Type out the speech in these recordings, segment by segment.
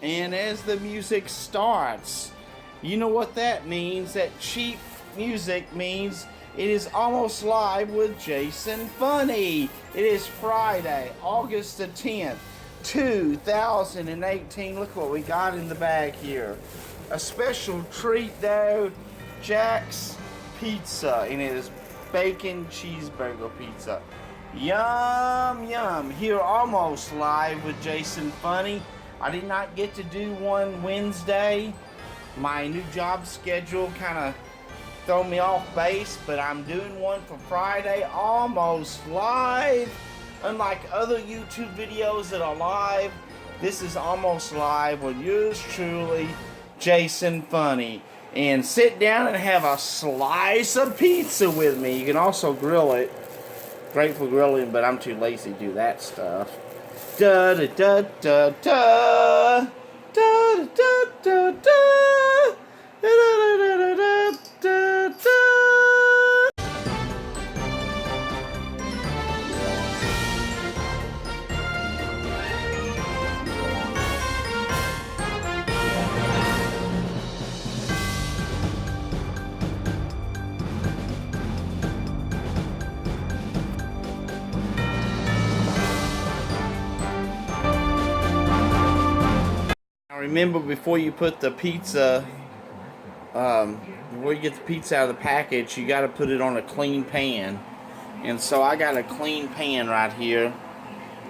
And as the music starts, you know what that means. That cheap music means it is almost live with Jason Funny. It is Friday, August the 10th, 2018. Look what we got in the bag here. A special treat though, Jack's Pizza, and it is bacon cheeseburger pizza. Yum, yum. Here almost live with Jason Funny. I did not get to do one Wednesday. My new job schedule kind of threw me off base, but I'm doing one for Friday, almost live. Unlike other YouTube videos that are live, this is almost live with yours truly, Jason Funny. And sit down and have a slice of pizza with me. You can also grill it. Great for grilling, but I'm too lazy to do that stuff. Da da da da da da da da da da da da da da. Remember, before you put the pizza, before you get the pizza out of the package, you got to put it on a clean pan. And so I got a clean pan right here.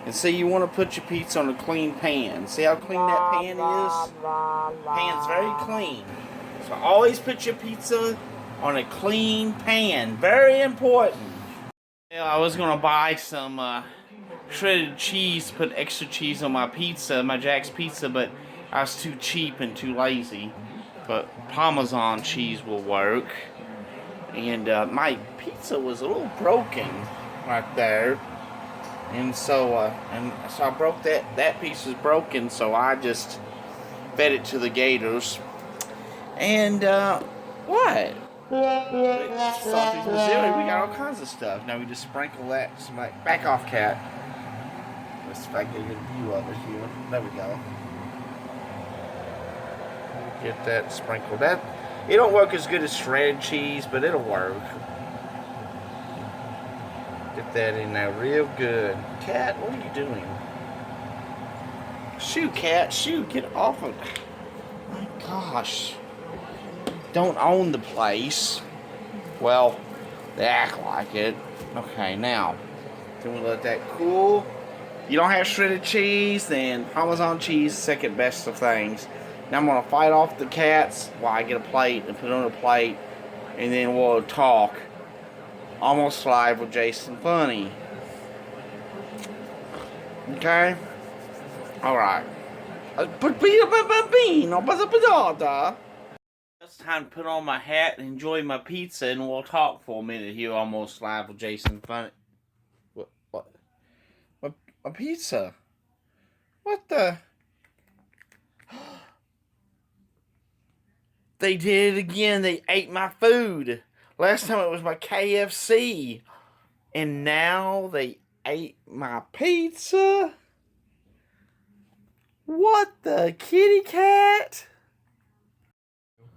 And see, you want to put your pizza on a clean pan. See how clean that pan is? Pan's very clean. So always put your pizza on a clean pan. Very important. Yeah, I was going to buy some shredded cheese, put extra cheese on my pizza, my Jack's Pizza, but I was too cheap and too lazy. But Parmesan cheese will work. And my pizza was a little broken right there. And so I broke that piece was broken, so I just fed it to the gators. And what? Salty Missouri, we got all kinds of stuff. Now we just sprinkle that. Back off, cat. Let's see if I can get a good view of it here. There we go. Get that sprinkled. That it don't work as good as shredded cheese, but it'll work. Get that in there real good. Cat, what are you doing? Shoo, cat, shoo, get off of it. My gosh. Don't own the place. Well, they act like it. Okay, now, then we let that cool. You don't have shredded cheese, then Parmesan cheese, second best of things. Now I'm going to fight off the cats while I get a plate and put it on a plate, and then we'll talk. Almost live with Jason Funny. Okay? Alright. It's time to put on my hat and enjoy my pizza, and we'll talk for a minute here, almost live with Jason Funny. What? A pizza? What the? They did it again. They ate my food. Last time it was my KFC. And now they ate my pizza. What the kitty cat?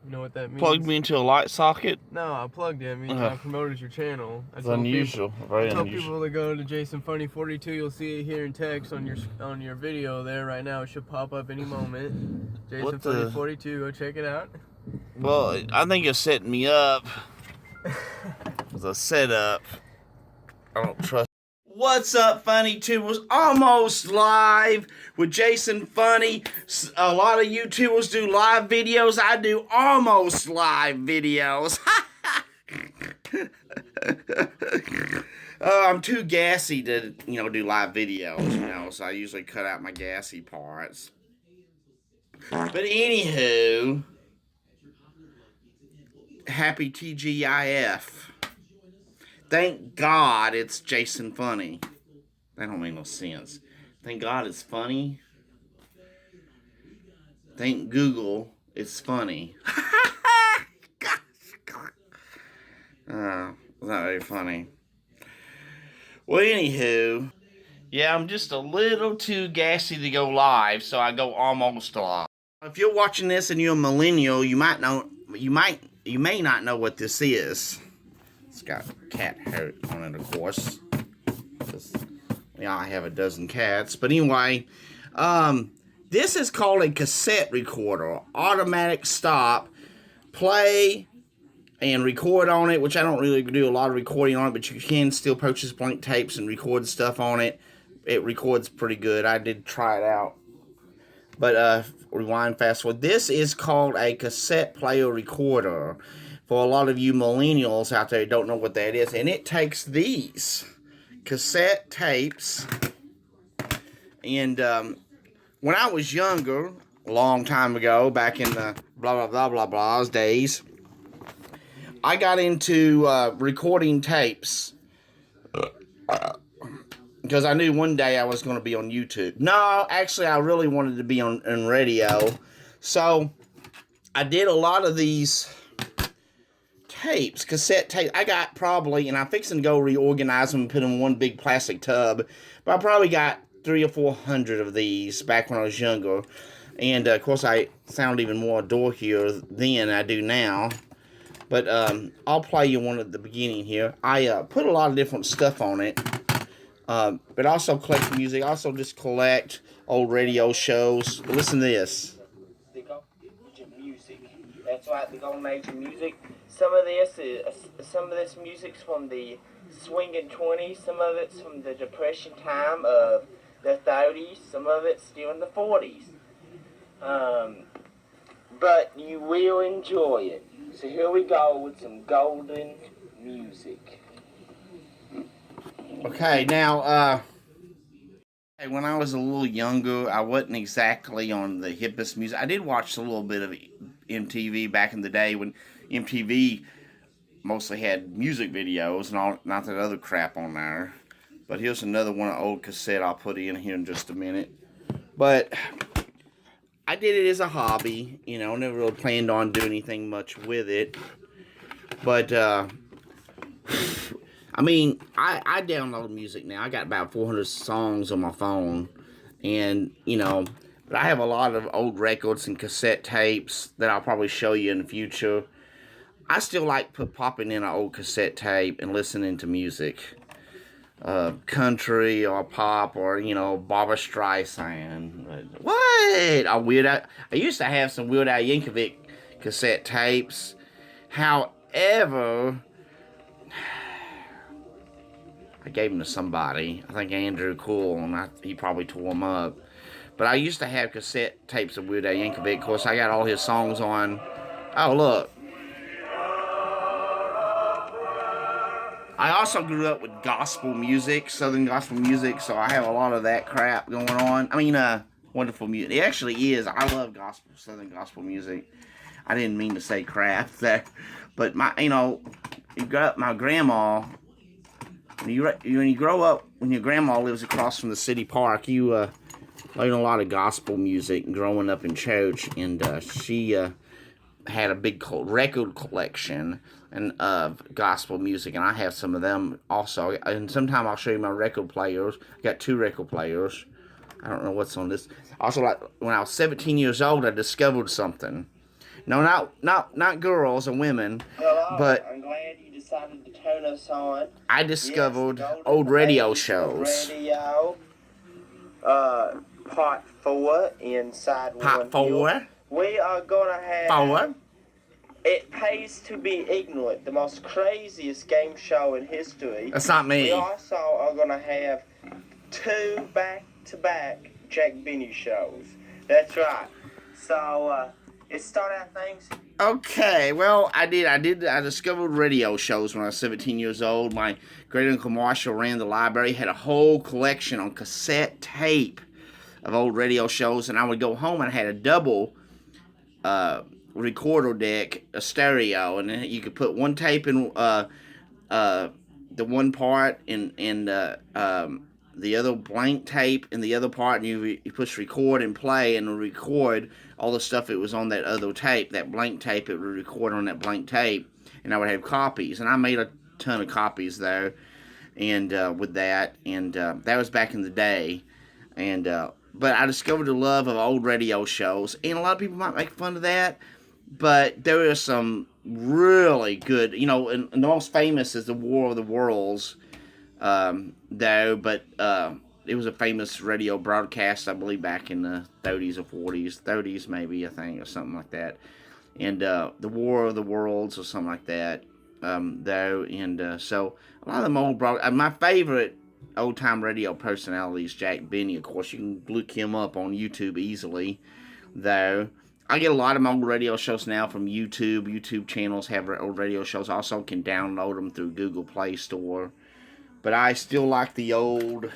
You know what that means? Plugged me into a light socket? No, I plugged it. I mean, I promoted your channel. It's unusual. Very unusual. unusual. People to go to Jason Funny 42. You'll see it here in text on your video there right now. It should pop up any moment. Jason Funny 42. Go check it out. Well, I think you're setting me up. It's a setup. I don't trust. What's up, Funny Tubers? Almost live with Jason Funny. A lot of YouTubers do live videos. I do almost live videos. I'm too gassy to, do live videos, so I usually cut out my gassy parts. But anywho, happy TGIF. Thank God it's Jason Funny. That don't make no sense. Thank God it's funny. Thank Google it's funny. Gosh, God. It's not very funny. Well, anywho, Yeah, I'm just a little too gassy to go live, so I go almost live. If you're watching this and you're a millennial, you may not know what this is. It's got cat hair on it, of course. I have a dozen cats. But anyway, this is called a cassette recorder. Automatic stop, play, and record on it, which I don't really do a lot of recording on it, but you can still purchase blank tapes and record stuff on it. It records pretty good. I did try it out. But rewind, fast forward. This is called a cassette player recorder. For a lot of you millennials out there who don't know what that is, and it takes these cassette tapes, and when I was younger, a long time ago, back in the blah blah blah blah blah's days, I got into recording tapes because I knew one day I was going to be on YouTube. No, actually, I really wanted to be on radio, so I did a lot of these tapes, cassette tapes. I got probably, and I'm fixing to go reorganize them and put them in one big plastic tub, but I probably got 300 or 400 of these back when I was younger. And of course, I sound even more dorkier than I do now. But I'll play you one at the beginning here. I put a lot of different stuff on it, but also collect music. Also just collect old radio shows. But listen to this. They go music. That's right. They go major music. Some of this music's from the swinging 20s. Some of it's from the Depression time of the 30s. Some of it's still in the 40s. But you will enjoy it. So here we go with some golden music. Okay, now, when I was a little younger, I wasn't exactly on the hippest music. I did watch a little bit of MTV back in the day when MTV mostly had music videos and all, not that other crap on there. But here's another one, an old cassette I'll put in here in just a minute. But I did it as a hobby, you know, never really planned on doing anything much with it. But, I mean, I download music now. I got about 400 songs on my phone. And, you know, but I have a lot of old records and cassette tapes that I'll probably show you in the future. I still like popping in an old cassette tape and listening to music. Country or pop or, you know, Barbra Streisand. What? I used to have some Weird Al Yankovic cassette tapes. However, I gave them to somebody. I think Andrew Cool, and he probably tore them up. But I used to have cassette tapes of Weird Al Yankovic. Of course, I got all his songs on. Oh, look. I also grew up with gospel music, Southern gospel music, so I have a lot of that crap going on. I mean, wonderful music. It actually is. I love gospel, Southern gospel music. I didn't mean to say crap there, but my grandma. When you grow up, when your grandma lives across from the city park, you learn a lot of gospel music growing up in church, and she had a big record collection of gospel music, and I have some of them also. And sometime I'll show you my record players. I got 2 record players. I don't know what's on this. Also, like when I was 17 years old, I discovered something. No, not girls and women, but I'm glad you decided to turn us on. I discovered old radio shows. Radio, part 4 inside Part 4. We are gonna have 4. It Pays to Be Ignorant, the most craziest game show in history. That's not me. We also are gonna have 2 back-to-back Jack Benny shows. That's right. So let's start out things. Okay, well, I discovered radio shows when I was 17 years old. My great uncle Marshall ran the library, had a whole collection on cassette tape of old radio shows, and I would go home and I had a double recorder deck, a stereo, and then you could put one tape in the one part and the other blank tape in the other part, and you push record and play, and record all the stuff that was on that other tape, that blank tape. It would record on that blank tape, and I would have copies, and I made a ton of copies there. and with that, and that was back in the day, and but I discovered the love of old radio shows, and a lot of people might make fun of that, but there are some really good, you know, and the most famous is the War of the Worlds, though, but it was a famous radio broadcast, I believe, back in the 30s or 40s, 30s maybe, I think, or something like that, and the War of the Worlds or something like that, though, and so a lot of them old my favorite old-time radio personality is Jack Benny. Of course, you can look him up on YouTube easily, though. I get a lot of my old radio shows now from YouTube. YouTube channels have old radio shows. Also can download them through Google Play Store. But I still like the old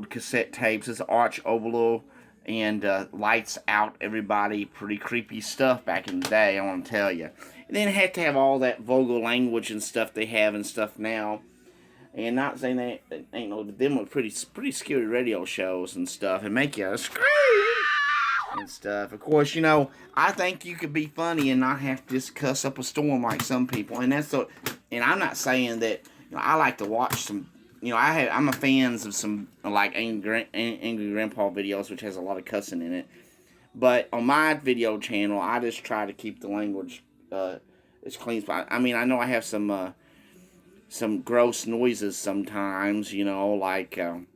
cassette tapes. It's Arch Oboler and Lights Out Everybody. Pretty creepy stuff back in the day, I want to tell you. And then it had to have all that vulgar language and stuff they have and stuff now. And not saying that ain't no, them were pretty scary radio shows and stuff, and make you scream and stuff. Of course, you know, I think you could be funny and not have to just cuss up a storm like some people. And that's so. And I'm not saying that. You know, I like to watch some. You know, I'm a fan of some like Angry Grandpa videos, which has a lot of cussing in it. But on my video channel, I just try to keep the language as clean as possible. I mean, I know I have some gross noises sometimes, you know, like, you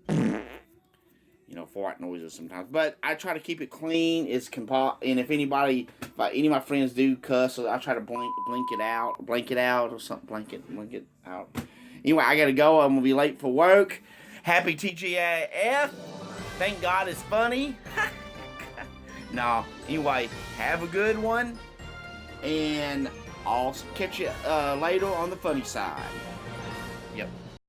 know, fart noises sometimes. But I try to keep it clean. And if any of my friends do cuss, I try to blank it out or something. Blank it out. Anyway, I gotta go. I'm gonna be late for work. Happy TGIF. Thank God it's funny. No, anyway, have a good one. And I'll catch you later on the funny side.